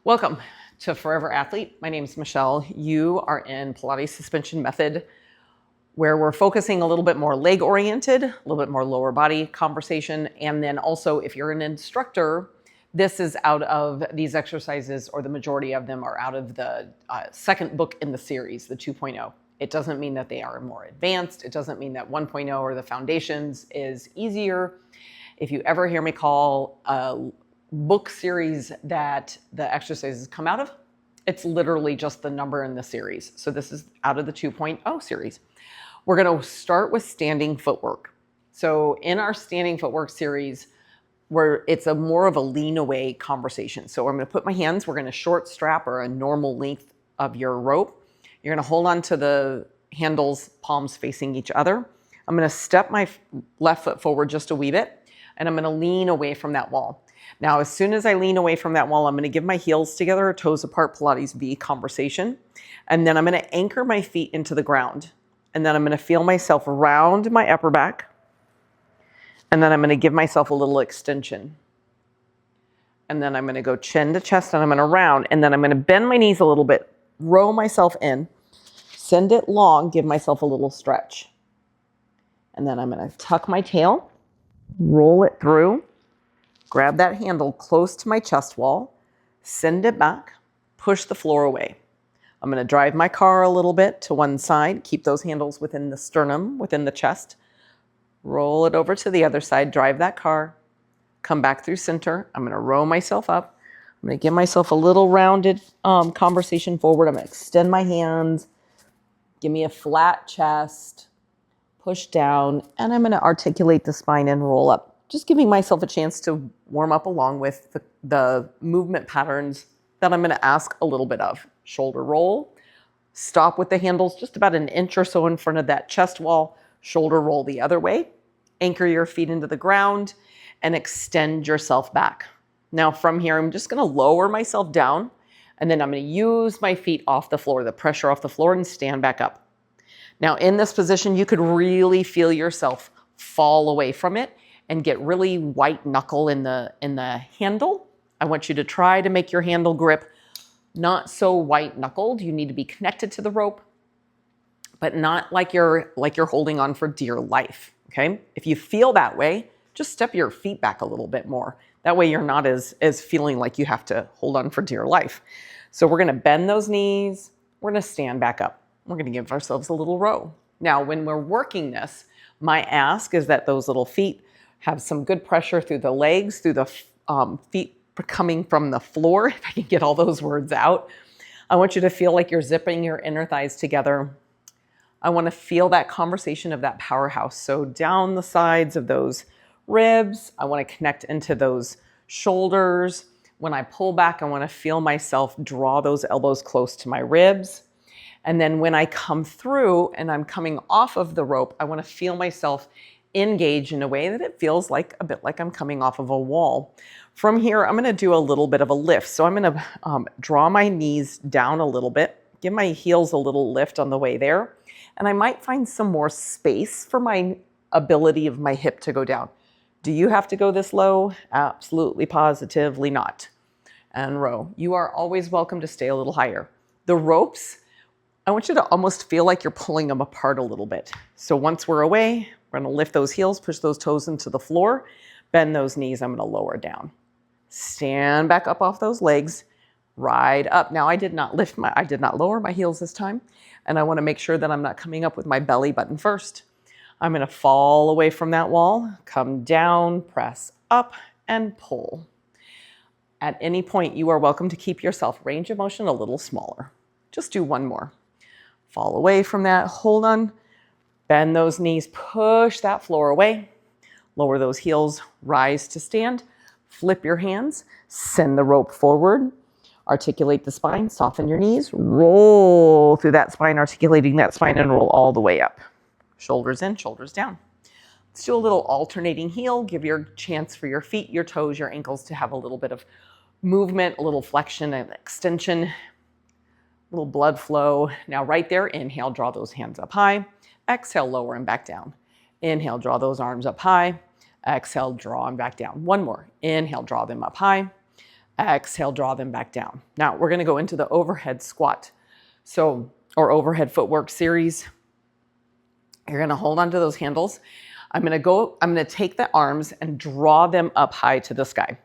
Welcome to Forever Athlete. My name is Michelle. You are in Pilates suspension method, where we're focusing a little bit more leg oriented, a little bit more lower body conversation. And then also, if you're an instructor, this is out of these exercises, or the majority of them are out of the second book in the series, the 2.0. It doesn't mean that they are more advanced. It doesn't mean that 1.0 or the foundations is easier. If you ever hear me call a book series that the exercises come out of, it's literally just the number in the series. So this is out of the 2.0 series. We're going to start with standing footwork. So in our standing footwork series, where it's more of a lean away conversation. So I'm going to put my hands, we're going to short strap or a normal length of your rope. You're going to hold on to the handles, palms facing each other. I'm going to step my left foot forward just a wee bit, and I'm going to lean away from that wall. Now, as soon as I lean away from that wall, I'm going to give my heels together, toes apart, Pilates V conversation. And then I'm going to anchor my feet into the ground. And then I'm going to feel myself round my upper back. And then I'm going to give myself a little extension. And then I'm going to go chin to chest, and I'm going to round. And then I'm going to bend my knees a little bit, row myself in, send it long, give myself a little stretch. And then I'm going to tuck my tail, roll it through, grab that handle close to my chest wall, send it back, push the floor away. I'm going to drive my car a little bit to one side, keep those handles within the sternum, within the chest, roll it over to the other side, drive that car, come back through center. I'm going to row myself up. I'm going to give myself a little rounded conversation forward. I'm going to extend my hands, give me a flat chest, push down, and I'm going to articulate the spine and roll up. Just giving myself a chance to warm up along with the movement patterns that I'm going to ask a little bit of. Shoulder roll, stop with the handles just about an inch or so in front of that chest wall, shoulder roll the other way, anchor your feet into the ground, and extend yourself back. Now from here, I'm just going to lower myself down, and then I'm going to use my feet off the floor, the pressure off the floor, and stand back up. Now in this position, you could really feel yourself fall away from it and get really white knuckle in the handle. I want you to try to make your handle grip not so white knuckled. You need to be connected to the rope, but not like you're holding on for dear life. Okay? If you feel that way, just step your feet back a little bit more. That way you're not as feeling like you have to hold on for dear life. So we're gonna bend those knees. We're gonna stand back up. We're gonna give ourselves a little row. Now, when we're working this, my ask is that those little feet have some good pressure through the legs, through the feet coming from the floor, if I can get all those words out. I want you to feel like you're zipping your inner thighs together. I want to feel that conversation of that powerhouse. So down the sides of those ribs, I want to connect into those shoulders. When I pull back, I want to feel myself draw those elbows close to my ribs. And then when I come through and I'm coming off of the rope, I want to feel myself engage in a way that it feels like a bit like I'm coming off of a wall. From here, I'm going to do a little bit of a lift. So I'm going to draw my knees down a little bit, give my heels a little lift on the way there, and I might find some more space for my ability of my hip to go down. Do you have to go this low? Absolutely, positively not. And row. You are always welcome to stay a little higher. The ropes, I want you to almost feel like you're pulling them apart a little bit. So once we're away, we're going to lift those heels, push those toes into the floor, bend those knees. I'm going to lower down. Stand back up off those legs, ride up. Now I did not lower my heels this time, and I want to make sure that I'm not coming up with my belly button first. I'm going to fall away from that wall, come down, press up, and pull. At any point, you are welcome to keep yourself range of motion a little smaller. Just do one more. Fall away from that, hold on, bend those knees, push that floor away, lower those heels, rise to stand, flip your hands, send the rope forward, articulate the spine, soften your knees, roll through that spine, articulating that spine, and roll all the way up. Shoulders in, shoulders down. Let's do a little alternating heel. Give your chance for your feet, your toes, your ankles to have a little bit of movement, a little flexion and extension, a little blood flow. Now right there, inhale, draw those hands up high. Exhale, lower and back down. Inhale, draw those arms up high. Exhale, draw them back down. One more. Inhale, draw them up high. Exhale, draw them back down. Now we're going to go into the overhead squat. Or overhead footwork series. You're going to hold onto those handles. I'm going to take the arms and draw them up high to the sky.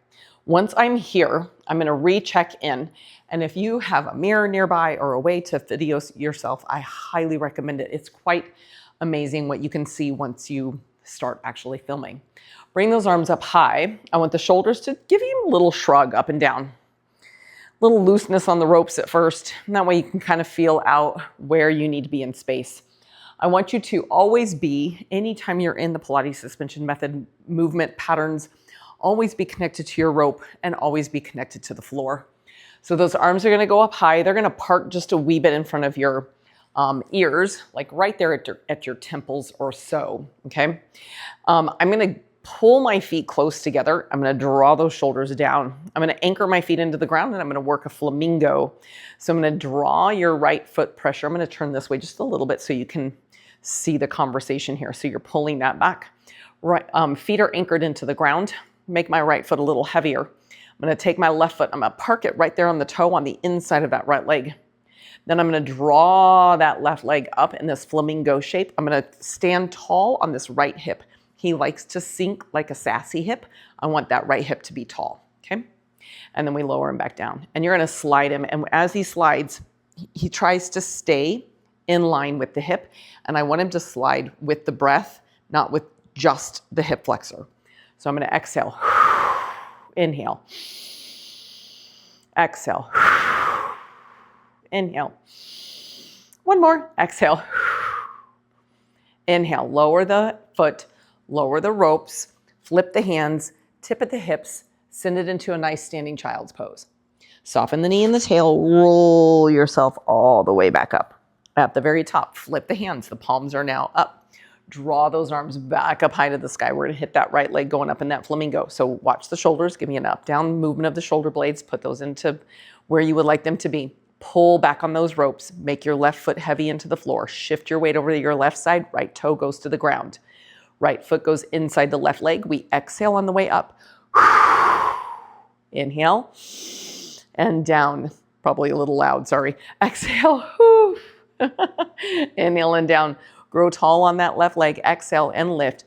Once I'm here, I'm going to recheck in. And if you have a mirror nearby or a way to video yourself, I highly recommend it. It's quite amazing what you can see once you start actually filming. Bring those arms up high. I want the shoulders to give you a little shrug up and down. Little looseness on the ropes at first. And that way you can kind of feel out where you need to be in space. I want you to always be, anytime you're in the Pilates suspension method movement patterns, always be connected to your rope and always be connected to the floor. So those arms are going to go up high. They're going to park just a wee bit in front of your ears, like right there at your temples or so. Okay. I'm going to pull my feet close together. I'm going to draw those shoulders down. I'm going to anchor my feet into the ground and I'm going to work a flamingo. So I'm going to draw your right foot pressure. I'm going to turn this way just a little bit so you can see the conversation here. So you're pulling that back. Right, feet are anchored into the ground. Make my right foot a little heavier. I'm going to take my left foot. I'm going to park it right there on the toe on the inside of that right leg. Then I'm going to draw that left leg up in this flamingo shape. I'm going to stand tall on this right hip. He likes to sink like a sassy hip. I want that right hip to be tall, okay? And then we lower him back down. And you're going to slide him. And as he slides, he tries to stay in line with the hip. And I want him to slide with the breath, not with just the hip flexor. So I'm going to exhale. Inhale. Exhale. Inhale. One more. Exhale. Inhale. Lower the foot. Lower the ropes, flip the hands, tip at the hips, send it into a nice standing child's pose. Soften the knee and the tail, roll yourself all the way back up. At the very top, flip the hands, the palms are now up. Draw those arms back up high to the sky. We're gonna hit that right leg going up in that flamingo. So watch the shoulders, give me an up, down movement of the shoulder blades, put those into where you would like them to be. Pull back on those ropes, make your left foot heavy into the floor. Shift your weight over to your left side, right toe goes to the ground. Right foot goes inside the left leg. We exhale on the way up. Inhale and down. Probably a little loud, sorry. Exhale. Inhale and down. Grow tall on that left leg. Exhale and lift.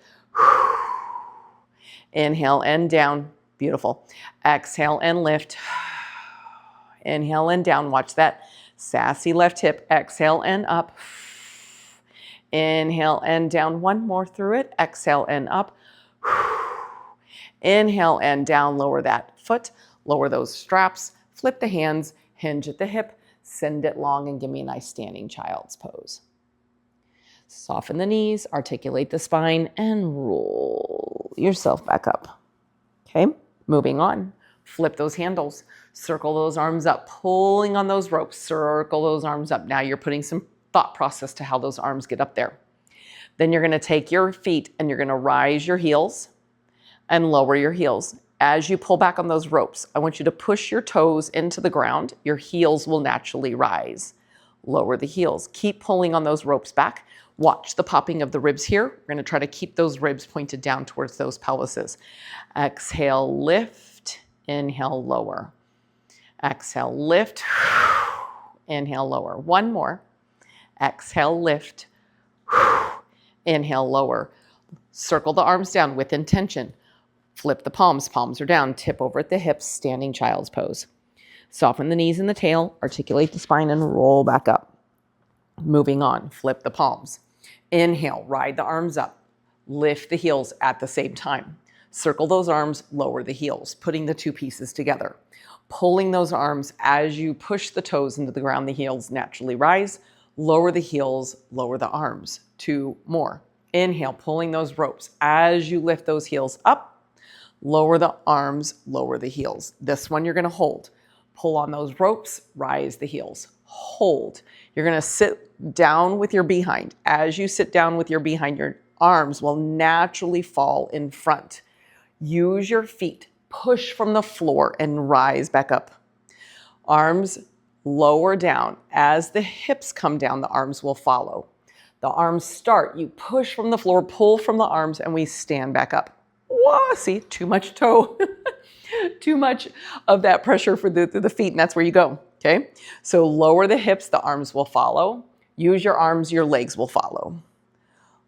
Inhale and down. Beautiful. Exhale and lift. Inhale and down. Watch that sassy left hip. Exhale and up. Inhale and down. One more through it. Exhale and up. Inhale and down. Lower that foot. Lower those straps. Flip the hands. Hinge at the hip. Send it long and give me a nice standing child's pose. Soften the knees. Articulate the spine and roll yourself back up. Okay, moving on. Flip those handles. Circle those arms up. Pulling on those ropes. Circle those arms up. Now you're putting some thought process to how those arms get up there. Then you're going to take your feet and you're going to rise your heels and lower your heels. As you pull back on those ropes, I want you to push your toes into the ground. Your heels will naturally rise. Lower the heels. Keep pulling on those ropes back. Watch the popping of the ribs here. We're going to try to keep those ribs pointed down towards those pelvises. Exhale, lift. Inhale, lower. Exhale, lift. Inhale, lower. One more. Exhale, lift. Inhale, lower. Circle the arms down with intention. Flip the palms. Palms are down. Tip over at the hips. Standing child's pose. Soften the knees and the tail. Articulate the spine and roll back up. Moving on. Flip the palms. Inhale. Ride the arms up. Lift the heels at the same time. Circle those arms. Lower the heels. Putting the two pieces together. Pulling those arms as you push the toes into the ground. The heels naturally rise. Lower the heels, lower the arms. Two more. Inhale, pulling those ropes. As you lift those heels up, lower the arms, lower the heels. This one you're going to hold. Pull on those ropes, rise the heels. Hold. You're going to sit down with your behind. As you sit down with your behind, your arms will naturally fall in front. Use your feet. Push from the floor and rise back up. Arms lower down. As the hips come down, the arms will follow. The arms start. You push from the floor, pull from the arms, and we stand back up. Whoa, see, too much toe. too much of that pressure through the feet, and that's where you go, okay? So lower the hips, the arms will follow. Use your arms, your legs will follow.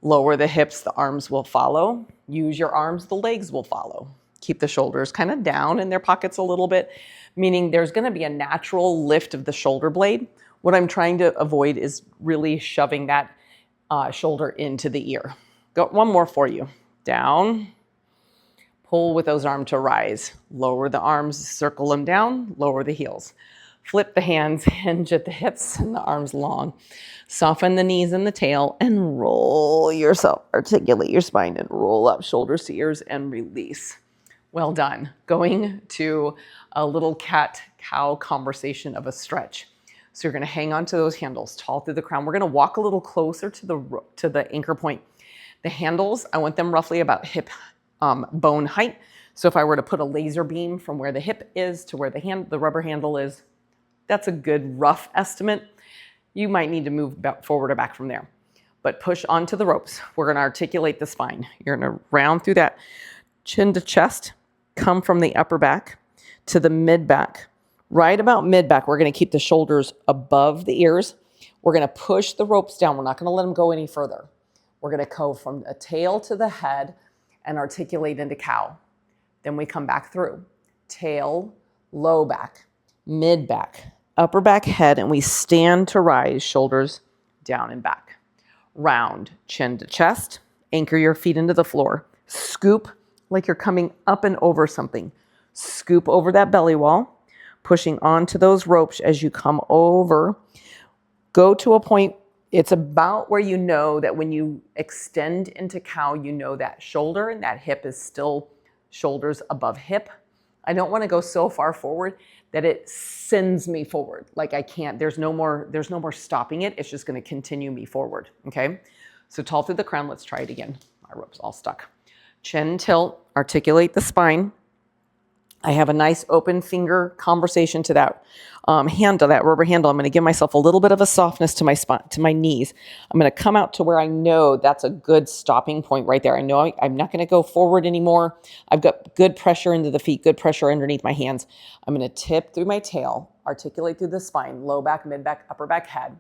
Lower the hips, the arms will follow. Use your arms, the legs will follow. Keep the shoulders kind of down in their pockets a little bit, meaning there's going to be a natural lift of the shoulder blade. What I'm trying to avoid is really shoving that shoulder into the ear. Got one more for you. Down. Pull with those arms to rise. Lower the arms, circle them down, lower the heels. Flip the hands, hinge at the hips and the arms long. Soften the knees and the tail and roll yourself. Articulate your spine and roll up, shoulders to ears, and release. Well done. Going to a little cat-cow conversation of a stretch. So you're going to hang on to those handles, tall through the crown. We're going to walk a little closer to the anchor point. The handles, I want them roughly about hip bone height. So if I were to put a laser beam from where the hip is to where the rubber handle is, that's a good rough estimate. You might need to move forward or back from there. But push onto the ropes. We're going to articulate the spine. You're going to round through that chin to chest, come from the upper back to the mid back. Right about mid back, we're going to keep the shoulders above the ears. We're going to push the ropes down. We're not going to let them go any further. We're going to go from a tail to the head and articulate into cow. Then we come back through. Tail, low back, mid back, upper back, head, and we stand to rise, shoulders down and back. Round, chin to chest, anchor your feet into the floor. Scoop like you're coming up and over something. Scoop over that belly wall, pushing onto those ropes as you come over. Go to a point, it's about where you know that when you extend into cow, you know that shoulder and that hip is still shoulders above hip. I don't want to go so far forward that it sends me forward. Like I can't, there's no more stopping it. It's just going to continue me forward. Okay. So tall through the crown. Let's try it again. My rope's all stuck. Chin tilt, articulate the spine. I have a nice open finger conversation to that handle, that rubber handle. I'm going to give myself a little bit of a softness to my spine, to my knees. I'm going to come out to where I know that's a good stopping point right there. I know I'm not going to go forward anymore. I've got good pressure into the feet, good pressure underneath my hands. I'm going to tip through my tail, articulate through the spine, low back, mid back, upper back, head,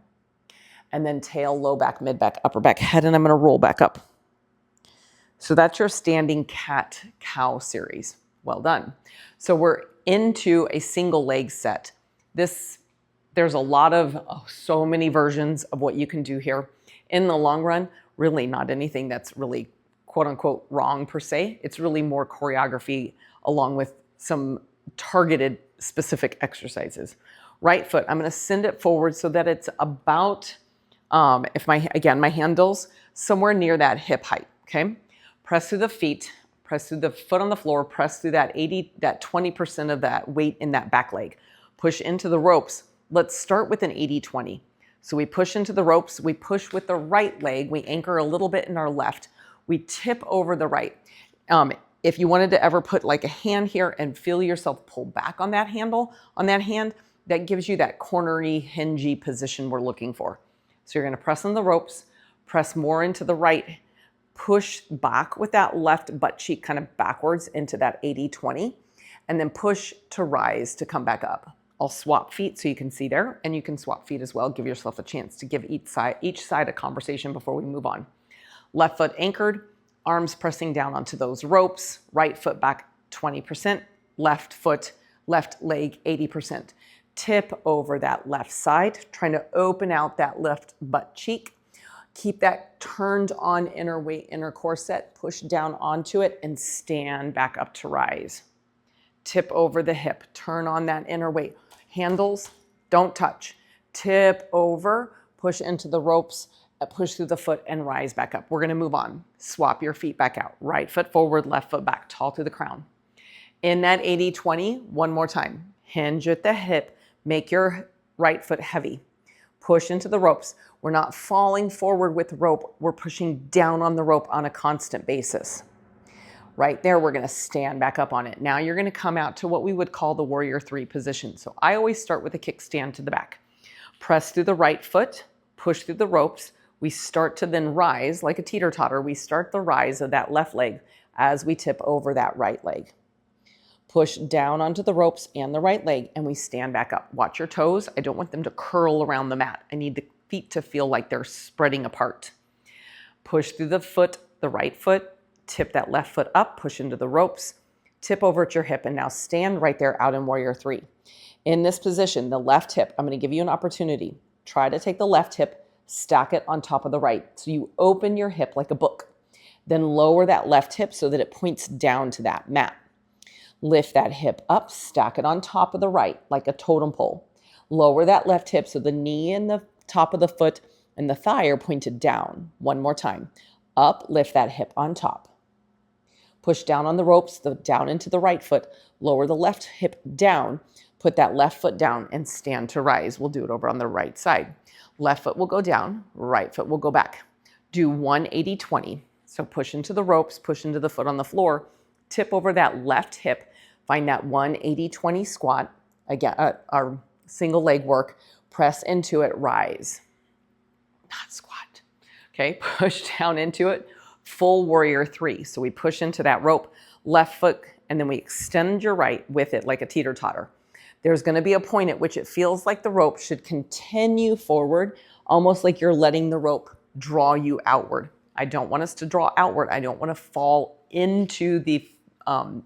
and then tail, low back, mid back, upper back, head, and I'm going to roll back up. So that's your standing cat-cow series. Well done. So we're into a single leg set. There's a lot of, so many versions of what you can do here. In the long run, really not anything that's really quote unquote wrong per se. It's really more choreography along with some targeted specific exercises. Right foot, I'm going to send it forward so that it's about, my handles somewhere near that hip height, okay? Press through the feet. Press through the foot on the floor, press through that 20% of that weight in that back leg. Push into the ropes. Let's start with an 80-20. So we push into the ropes, we push with the right leg, we anchor a little bit in our left, we tip over the right. If you wanted to ever put like a hand here and feel yourself pull back on that handle, on that hand, that gives you that cornery, hingy position we're looking for. So you're gonna press on the ropes, press more into the right, push back with that left butt cheek kind of backwards into that 80-20, and then push to rise to come back up. I'll swap feet so you can see there, and you can swap feet as well. Give yourself a chance to give each side a conversation before we move on. Left foot anchored, arms pressing down onto those ropes, right foot back 20%, left leg 80%. Tip over that left side, trying to open out that left butt cheek. Keep that turned on inner weight, inner core set, push down onto it and stand back up to rise. Tip over the hip, turn on that inner weight. Handles, don't touch. Tip over, push into the ropes, push through the foot and rise back up. We're gonna move on. Swap your feet back out. Right foot forward, left foot back, tall through the crown. In that 80-20, one more time. Hinge at the hip, make your right foot heavy. Push into the ropes. We're not falling forward with the rope. We're pushing down on the rope on a constant basis. Right there, we're gonna stand back up on it. Now you're gonna come out to what we would call the warrior 3 position. So I always start with a kickstand to the back. Press through the right foot, push through the ropes. We start to then rise like a teeter-totter. We start the rise of that left leg as we tip over that right leg. Push down onto the ropes and the right leg, and we stand back up. Watch your toes. I don't want them to curl around the mat. I need the feet to feel like they're spreading apart. Push through the foot, the right foot, tip that left foot up, push into the ropes, tip over at your hip, and now stand right there out in warrior three. In this position, the left hip, I'm going to give you an opportunity. Try to take the left hip, stack it on top of the right. So you open your hip like a book. Then lower that left hip so that it points down to that mat. Lift that hip up, stack it on top of the right like a totem pole. Lower that left hip so the knee and the top of the foot and the thigh are pointed down. One more time. Up, lift that hip on top. Push down on the ropes, down into the right foot. Lower the left hip down. Put that left foot down and stand to rise. We'll do it over on the right side. Left foot will go down, right foot will go back. Do 180-20. So push into the ropes, push into the foot on the floor, tip over that left hip, find that 180-20 squat. Again, our single leg work, press into it, rise. Not squat. Okay, push down into it, full warrior three. So we push into that rope, left foot, and then we extend your right with it like a teeter-totter. There's going to be a point at which it feels like the rope should continue forward, almost like you're letting the rope draw you outward. I don't want us to draw outward. I don't want to fall into the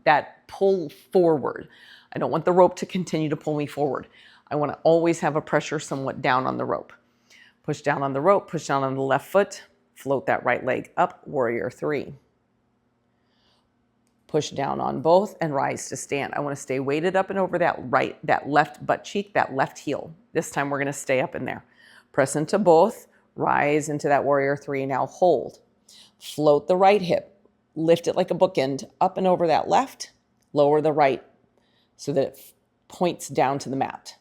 that pull forward. I don't want the rope to continue to pull me forward. I want to always have a pressure somewhat down on the rope. Push down on the rope, push down on the left foot, float that right leg up, warrior three. Push down on both and rise to stand. I want to stay weighted up and over that left butt cheek, that left heel. This time we're going to stay up in there. Press into both, rise into that warrior three. Now hold. Float the right hip. Lift it like a bookend up and over that left. Lower the right so that it points down to the mat.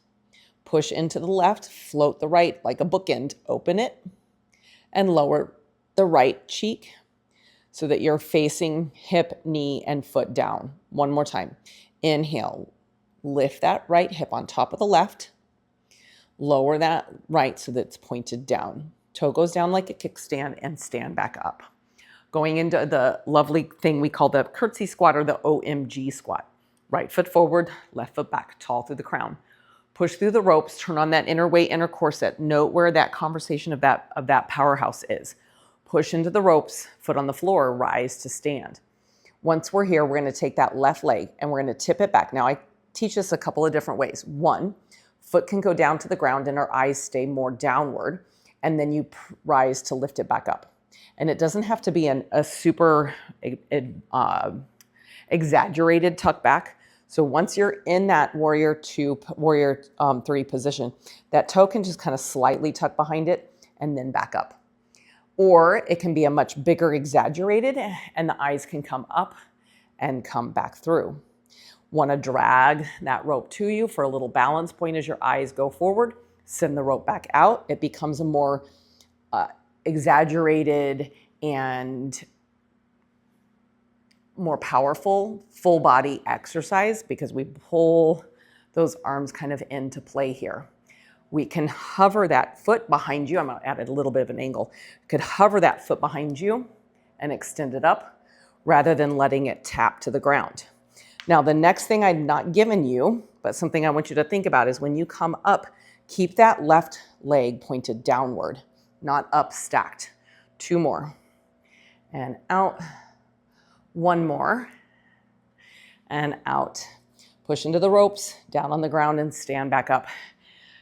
Push into the left. Float the right like a bookend. Open it and lower the right cheek so that you're facing hip, knee, and foot down. One more time. Inhale. Lift that right hip on top of the left. Lower that right so that it's pointed down. Toe goes down like a kickstand and stand back up. Going into the lovely thing we call the curtsy squat or the OMG squat. Right foot forward, left foot back, tall through the crown. Push through the ropes, turn on that inner weight, inner corset. Note where that conversation of that powerhouse is. Push into the ropes, foot on the floor, rise to stand. Once we're here, we're going to take that left leg and we're going to tip it back. Now I teach this a couple of different ways. One, foot can go down to the ground and our eyes stay more downward, and then you rise to lift it back up. And it doesn't have to be a super exaggerated tuck back. So once you're in that warrior three position, that toe can just kind of slightly tuck behind it and then back up. Or it can be a much bigger exaggerated and the eyes can come up and come back through. Want to drag that rope to you for a little balance point as your eyes go forward. Send the rope back out. It becomes a more exaggerated and more powerful full body exercise because we pull those arms kind of into play here. We can hover that foot behind you. I'm going to add a little bit of an angle. You could hover that foot behind you and extend it up rather than letting it tap to the ground. Now, the next thing I've not given you, but something I want you to think about is when you come up, keep that left leg pointed downward, not up stacked. Two more. And out. One more. And out. Push into the ropes, down on the ground, and stand back up.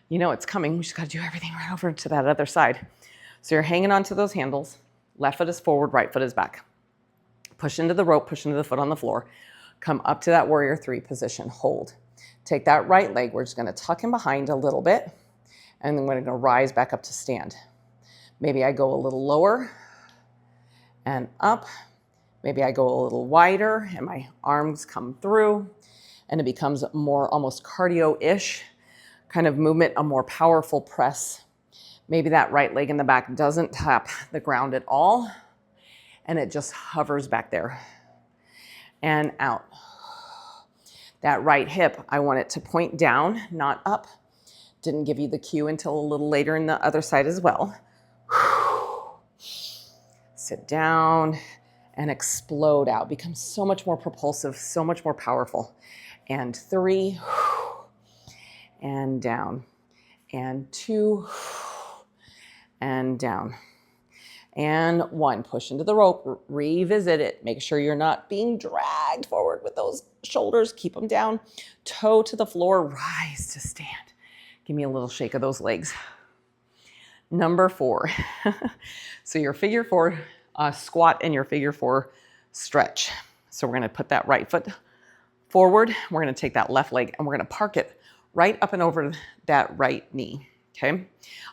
You know it's coming. We just got to do everything right over to that other side. So you're hanging onto those handles. Left foot is forward, right foot is back. Push into the rope, push into the foot on the floor. Come up to that warrior three position. Hold. Take that right leg. We're just going to tuck in behind a little bit. And then we're going to rise back up to stand. Maybe I go a little lower and up. Maybe I go a little wider and my arms come through. And it becomes more almost cardio-ish kind of movement, a more powerful press. Maybe that right leg in the back doesn't tap the ground at all. And it just hovers back there. And out. That right hip, I want it to point down, not up. Didn't give you the cue until a little later in the other side as well. Sit down and explode out. Become so much more propulsive, so much more powerful. and 3, and down, and 2, and down, and 1. Push into the rope, revisit it. Make sure you're not being dragged forward with those shoulders. Keep them down. Toe to the floor, rise to stand. Give me a little shake of those legs. Number 4. So your figure 4 squat and your figure 4 stretch. So we're going to put that right foot forward. We're going to take that left leg and we're going to park it right up and over that right knee. Okay.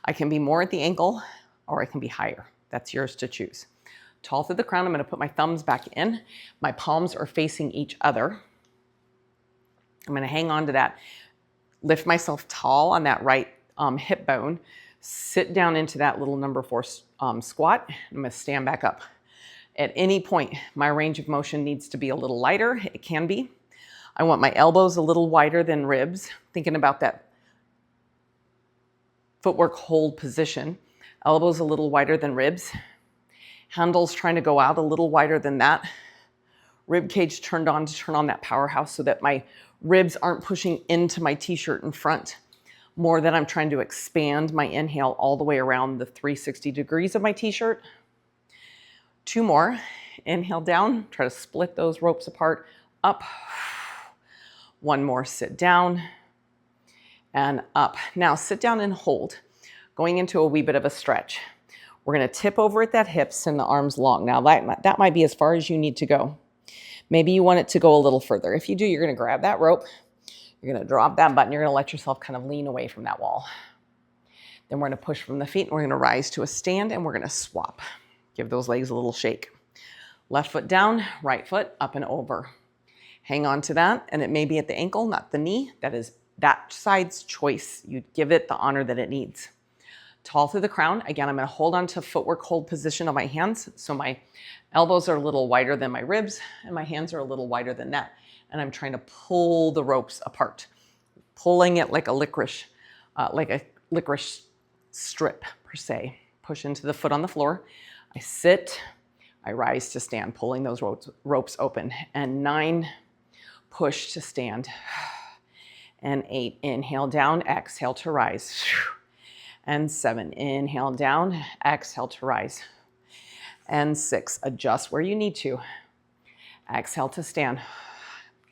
I can be more at the ankle or I can be higher. That's yours to choose. Tall through the crown. I'm going to put my thumbs back in. My palms are facing each other. I'm going to hang on to that. Lift myself tall on that right hip bone. Sit down into that little number 4 squat. I'm going to stand back up. At any point, my range of motion needs to be a little lighter. It can be. I want my elbows a little wider than ribs. Thinking about that footwork hold position. Elbows a little wider than ribs. Handles trying to go out a little wider than that. Rib cage turned on to turn on that powerhouse so that my ribs aren't pushing into my t-shirt in front. More than I'm trying to expand my inhale all the way around the 360 degrees of my t-shirt. 2 more. Inhale down. Try to split those ropes apart. Up. 1 more. Sit down. And up. Now sit down and hold. Going into a wee bit of a stretch. We're going to tip over at that hips and the arms long. Now that might be as far as you need to go. Maybe you want it to go a little further. If you do, you're going to grab that rope. You're going to drop that button. You're going to let yourself kind of lean away from that wall. Then we're going to push from the feet and we're going to rise to a stand and we're going to swap. Give those legs a little shake. Left foot down, right foot up and over. Hang on to that, and it may be at the ankle, not the knee. That is that side's choice. You give it the honor that it needs. Tall through the crown. Again, I'm going to hold on to footwork hold position on my hands. So my elbows are a little wider than my ribs and my hands are a little wider than that. And I'm trying to pull the ropes apart, pulling it like a licorice strip per se. Push into the foot on the floor. I sit, I rise to stand, pulling those ropes open. And 9, push to stand. And 8, inhale down, exhale to rise. And 7, inhale down, exhale to rise. And 6, adjust where you need to. Exhale to stand.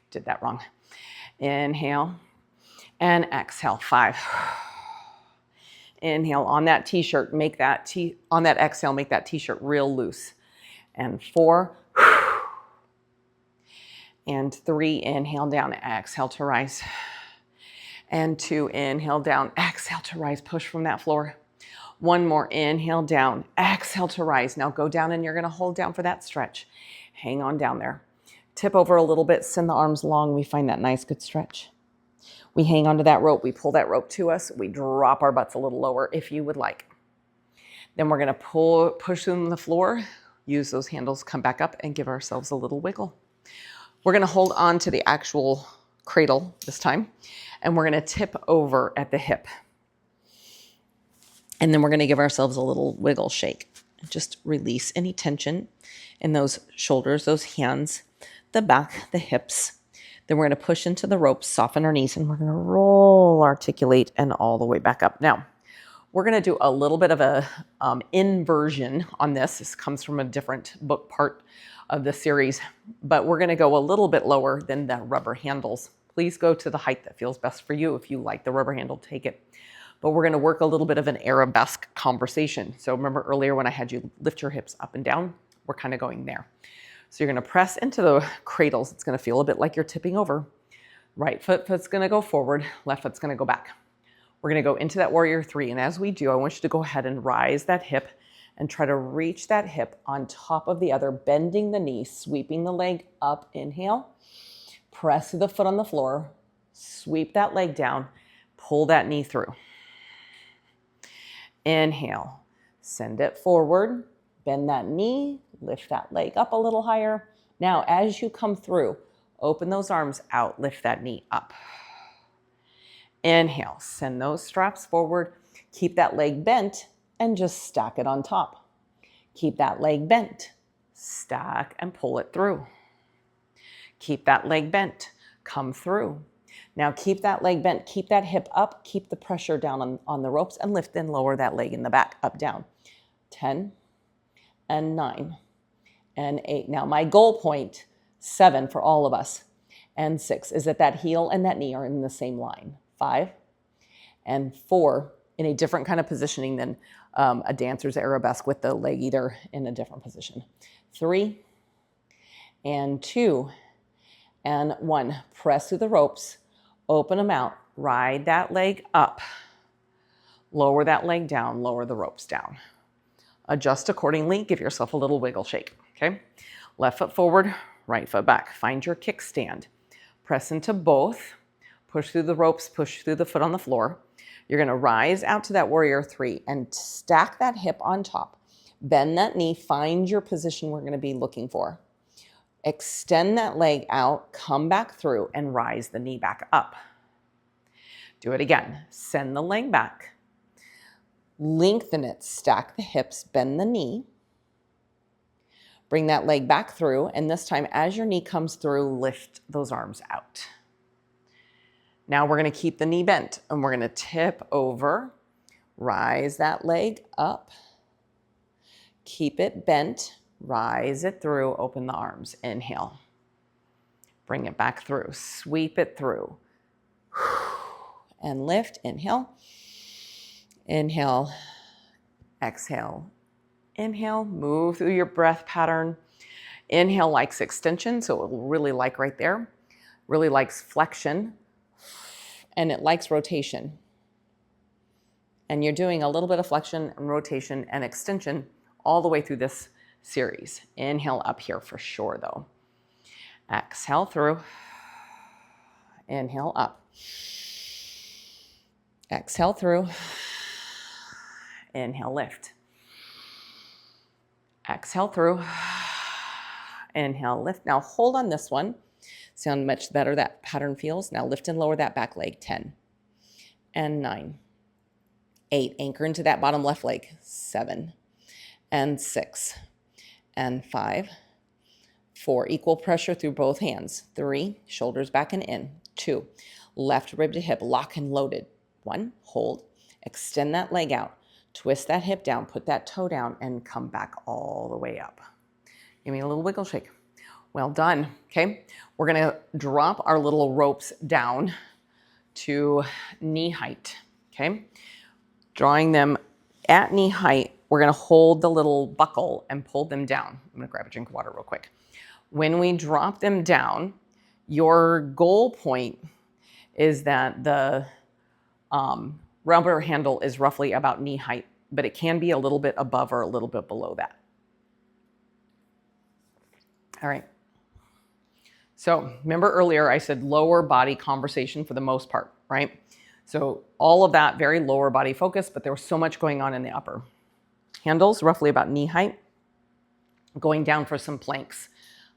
Did that wrong. Inhale and exhale. 5. Inhale on that t-shirt, on that exhale, make that t-shirt real loose. And 4. And 3, inhale down, exhale to rise. And 2, inhale down, exhale to rise, push from that floor. 1 more, inhale down, exhale to rise. Now go down and you're gonna hold down for that stretch. Hang on down there. Tip over a little bit, send the arms long. We find that nice, good stretch. We hang onto that rope, we pull that rope to us, we drop our butts a little lower if you would like. Then we're gonna push them on the floor, use those handles, come back up and give ourselves a little wiggle. We're gonna hold on to the actual cradle this time, and we're gonna tip over at the hip. And then we're gonna give ourselves a little wiggle shake. Just release any tension in those shoulders, those hands, the back, the hips. Then we're gonna push into the ropes, soften our knees, and we're gonna roll, articulate, and all the way back up. Now, we're gonna do a little bit of a inversion on this. This comes from a different book part of the series, but we're gonna go a little bit lower than the rubber handles. Please go to the height that feels best for you. If you like the rubber handle, take it. But we're gonna work a little bit of an arabesque conversation. So remember earlier when I had you lift your hips up and down, we're kind of going there. So you're gonna press into the cradles. It's gonna feel a bit like you're tipping over. Right foot's gonna go forward, left foot's gonna go back. We're gonna go into that warrior 3. And as we do, I want you to go ahead and rise that hip and try to reach that hip on top of the other, bending the knee, sweeping the leg up, inhale. Press the foot on the floor, sweep that leg down, pull that knee through. Inhale, send it forward, bend that knee, lift that leg up a little higher. Now, as you come through, open those arms out, lift that knee up. Inhale, send those straps forward, keep that leg bent, and just stack it on top. Keep that leg bent, stack and pull it through. Keep that leg bent, Come through. Now keep that leg bent, keep that hip up, keep the pressure down on the ropes, and lift and lower that leg in the back, up, down. 10 and 9 and 8. Now my goal point, 7 for all of us, and 6 is that heel and that knee are in the same line. 5 and 4 in a different kind of positioning than a dancer's arabesque with the leg either in a different position. 3 and 2 and 1. Press through the ropes, open them out, ride that leg up, lower that leg down, lower the ropes down. Adjust accordingly, give yourself a little wiggle shake, okay? Left foot forward, right foot back. Find your kickstand. Press into both, push through the ropes, push through the foot on the floor. You're gonna rise out to that warrior 3 and stack that hip on top. Bend that knee, find your position we're gonna be looking for. Extend that leg out, come back through and rise the knee back up. Do it again. Send the leg back. Lengthen it, stack the hips, bend the knee. Bring that leg back through, and this time as your knee comes through, lift those arms out. Now we're gonna keep the knee bent and we're gonna tip over, rise that leg up, keep it bent, rise it through, open the arms, inhale. Bring it back through, sweep it through. And lift, inhale, inhale, exhale, inhale, move through your breath pattern. Inhale likes extension, so it will really like right there. Really likes flexion, and it likes rotation. And you're doing a little bit of flexion and rotation and extension all the way through this series. Inhale up here for sure though. Exhale through, inhale up. Exhale through, inhale lift. Exhale through, inhale lift. Now hold on this one. Sound much better, that pattern feels. Now lift and lower that back leg, 10 and 9, 8, anchor into that bottom left leg, 7 and 6 and 5, 4, equal pressure through both hands, 3, shoulders back and in, 2, left rib to hip, lock and loaded, 1, hold, extend that leg out, twist that hip down, put that toe down, and come back all the way up. Give me a little wiggle shake. Well done, okay? We're gonna drop our little ropes down to knee height, okay? Drawing them at knee height, we're gonna hold the little buckle and pull them down. I'm gonna grab a drink of water real quick. When we drop them down, your goal point is that the rubber handle is roughly about knee height, but it can be a little bit above or a little bit below that. All right. So remember earlier I said lower body conversation for the most part, right? So all of that very lower body focus, but there was so much going on in the upper. Handles roughly about knee height. Going down for some planks,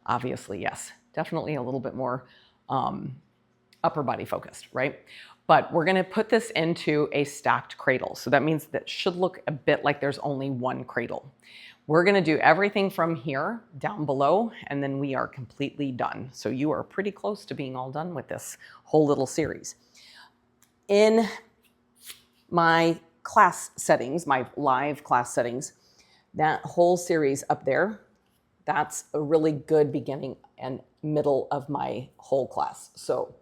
obviously, yes. Definitely a little bit more upper body focused, right? But we're gonna put this into a stacked cradle. So that means that should look a bit like there's only one cradle. We're gonna do everything from here down below, and then we are completely done. So you are pretty close to being all done with this whole little series. In my class settings, my live class settings, that whole series up there, that's a really good beginning and middle of my whole class. So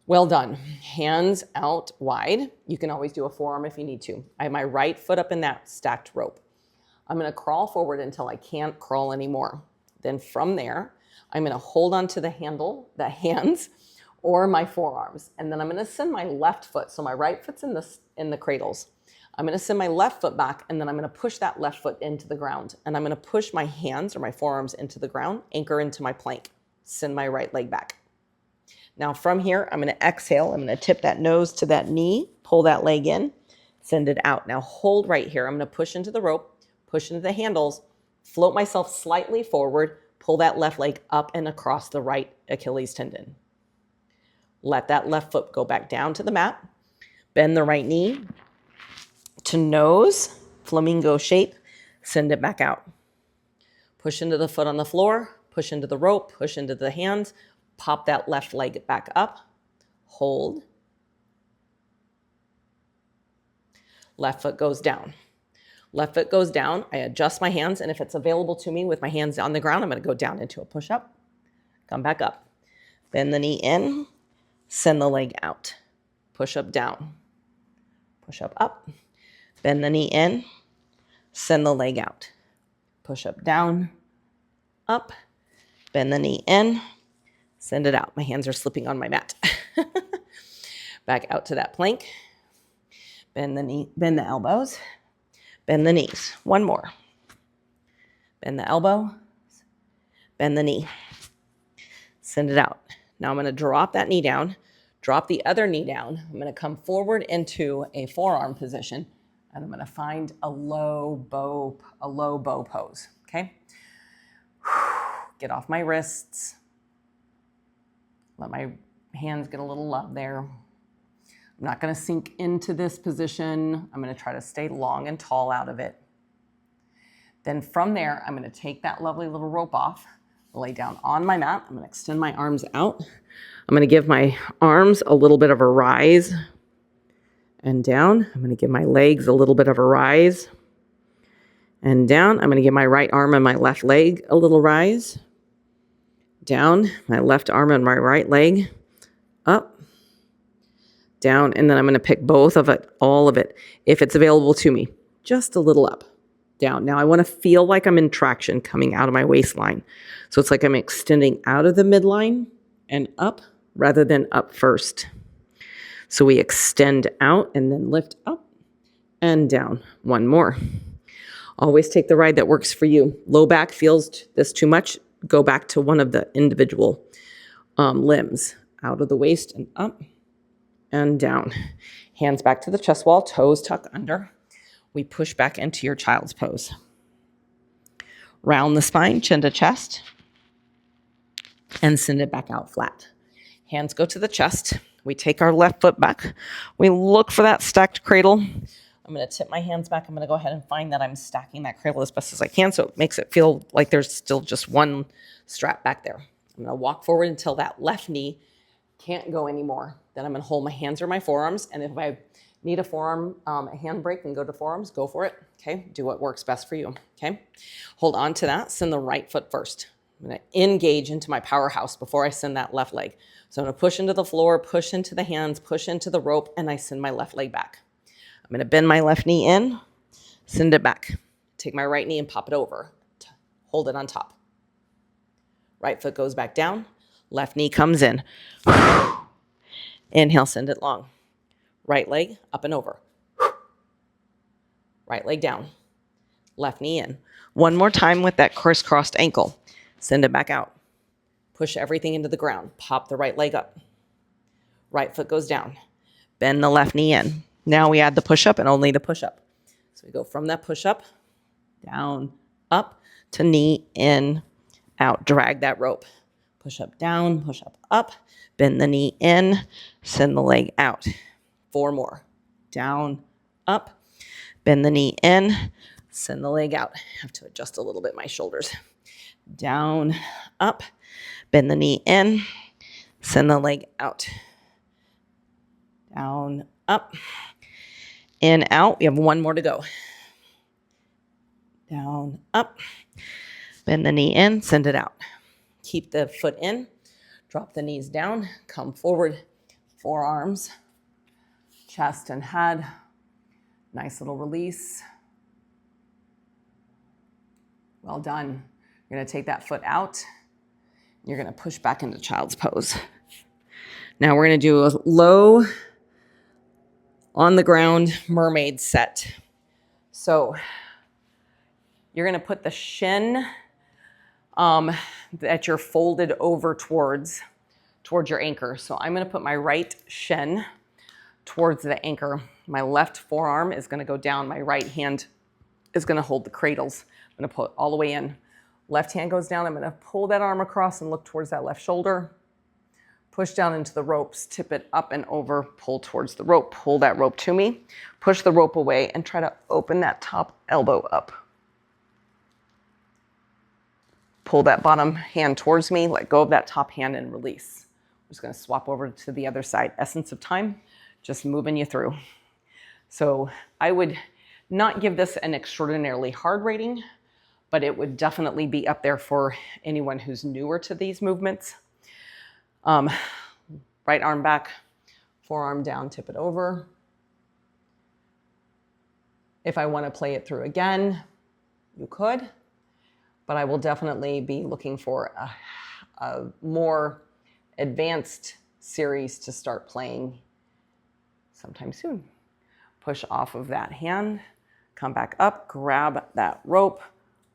well done. Hands out wide. You can always do a forearm if you need to. I have my right foot up in that stacked rope. I'm gonna crawl forward until I can't crawl anymore. Then from there, I'm gonna hold on to the handle, the hands, or my forearms. And then I'm gonna send my left foot, so my right foot's in the cradles. I'm gonna send my left foot back, and then I'm gonna push that left foot into the ground. And I'm gonna push my hands or my forearms into the ground, anchor into my plank, send my right leg back. Now from here, I'm gonna exhale. I'm gonna tip that nose to that knee, pull that leg in, send it out. Now hold right here. I'm gonna push into the rope, push into the handles, float myself slightly forward, pull that left leg up and across the right Achilles tendon. Let that left foot go back down to the mat, bend the right knee to nose, flamingo shape, send it back out. Push into the foot on the floor, push into the rope, push into the hands, Pop that left leg back up, hold. Left foot goes down. Left foot goes down, I adjust my hands, and if it's available to me with my hands on the ground, I'm gonna go down into a push-up, come back up. Bend the knee in, send the leg out. Push up, down. Push up, up. Bend the knee in, send the leg out. Push up, down, up. Bend the knee in, send it out. My hands are slipping on my mat. Back out to that plank. Bend the knee, bend the elbows, bend the knees. One more. Bend the elbow, bend the knee. Send it out. Now I'm going to drop that knee down, drop the other knee down. I'm going to come forward into a forearm position, and I'm going to find a low bow pose. Okay. Get off my wrists. Let my hands get a little love there. I'm not going to sink into this position. I'm going to try to stay long and tall out of it. Then from there, I'm going to take that lovely little rope off, lay down on my mat. I'm going to extend my arms out. I'm going to give my arms a little bit of a rise and down. I'm going to give my legs a little bit of a rise and down. I'm going to give my right arm and my left leg a little rise. Down, my left arm and my right leg, up, down, and then I'm going to pick both of it, all of it, if it's available to me, just a little up, down. Now I want to feel like I'm in traction coming out of my waistline. So it's like I'm extending out of the midline and up rather than up first. So we extend out and then lift up and down. One more. Always take the ride that works for you. Low back feels this too much. Go back to one of the individual limbs. Out of the waist and up and down. Hands back to the chest wall, toes tuck under. We push back into your child's pose. Round the spine, chin to chest, and send it back out flat. Hands go to the chest. We take our left foot back. We look for that stacked cradle. I'm going to tip my hands back. I'm going to go ahead and find that I'm stacking that cradle as best as I can, so it makes it feel like there's still just one strap back there. I'm going to walk forward until that left knee can't go anymore. Then I'm going to hold my hands or my forearms, and if I need a forearm, a hand break and go to forearms, go for it. Okay, do what works best for you. Okay, hold on to that. Send the right foot first. I'm going to engage into my powerhouse before I send that left leg. So I'm going to push into the floor, push into the hands, push into the rope, and I send my left leg back. I'm going to bend my left knee in, send it back. Take my right knee and pop it over. Hold it on top. Right foot goes back down. Left knee comes in. Inhale, send it long. Right leg up and over. Right leg down. Left knee in. One more time with that crisscrossed ankle. Send it back out. Push everything into the ground. Pop the right leg up. Right foot goes down. Bend the left knee in. Now we add the push-up and only the push-up. So we go from that push-up, down, up, to knee in, out. Drag that rope. Push-up down, push-up up, bend the knee in, send the leg out. 4 more. Down, up, bend the knee in, send the leg out. I have to adjust a little bit my shoulders. Down, up, bend the knee in, send the leg out. Down, up, in, out. We have 1 more to go. Down, up, bend the knee in, send it out. Keep the foot in, drop the knees down, come forward, forearms, chest and head. Nice little release. Well done. You're going to take that foot out. You're going to push back into child's pose. Now we're going to do a low on the ground mermaid set. So you're going to put the shin that you're folded over towards your anchor. So I'm going to put my right shin towards the anchor. My left forearm is going to go down. My right hand is going to hold the cradles. I'm going to pull it all the way in. Left hand goes down. I'm going to pull that arm across and look towards that left shoulder. Push down into the ropes, tip it up and over, pull towards the rope. Pull that rope to me, push the rope away, and try to open that top elbow up. pull that bottom hand towards me, let go of that top hand and release. I'm just gonna swap over to the other side. Essence of time, just moving you through. So I would not give this an extraordinarily hard rating, but it would definitely be up there for anyone who's newer to these movements. Right arm back, forearm down, tip it over. If I want to play it through again, you could, but I will definitely be looking for a more advanced series to start playing sometime soon. Push off of that hand, come back up, grab that rope,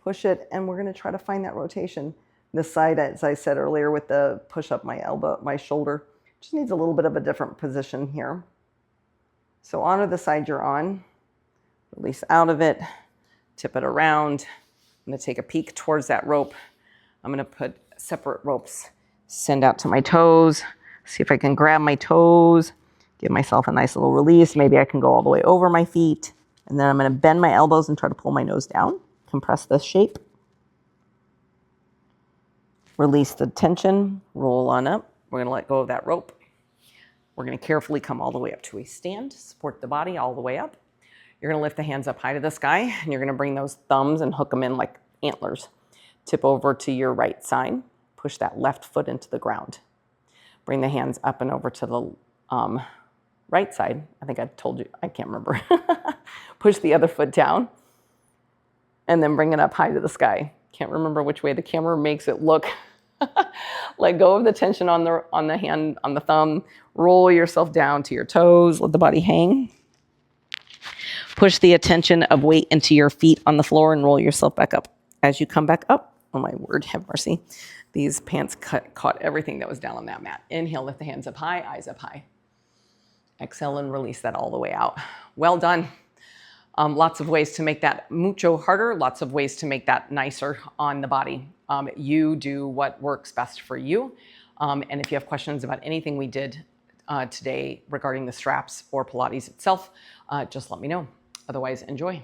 push it, and we're going to try to find that rotation. This side, as I said earlier, with the push up my elbow, my shoulder, just needs a little bit of a different position here. So onto the side you're on, release out of it, tip it around. I'm going to take a peek towards that rope. I'm going to put separate ropes, send out to my toes, see if I can grab my toes, give myself a nice little release. Maybe I can go all the way over my feet. And then I'm going to bend my elbows and try to pull my nose down, compress this shape. Release the tension, roll on up. We're going to let go of that rope. We're going to carefully come all the way up to a stand, support the body all the way up. You're going to lift the hands up high to the sky, and you're going to bring those thumbs and hook them in like antlers. Tip over to your right side. Push that left foot into the ground. Bring the hands up and over to the right side. I think I told you, I can't remember. Push the other foot down, and then bring it up high to the sky. Can't remember which way the camera makes it look. Let go of the tension on the hand, on the thumb. Roll yourself down to your toes. Let the body hang. Push the attention of weight into your feet on the floor and roll yourself back up. As you come back up, oh my word, have mercy. These pants caught everything that was down on that mat. Inhale, lift the hands up high, eyes up high. Exhale and release that all the way out. Well done. Lots of ways to make that mucho harder, lots of ways to make that nicer on the body. You do what works best for you. And if you have questions about anything we did today regarding the straps or Pilates itself, just let me know. Otherwise, enjoy.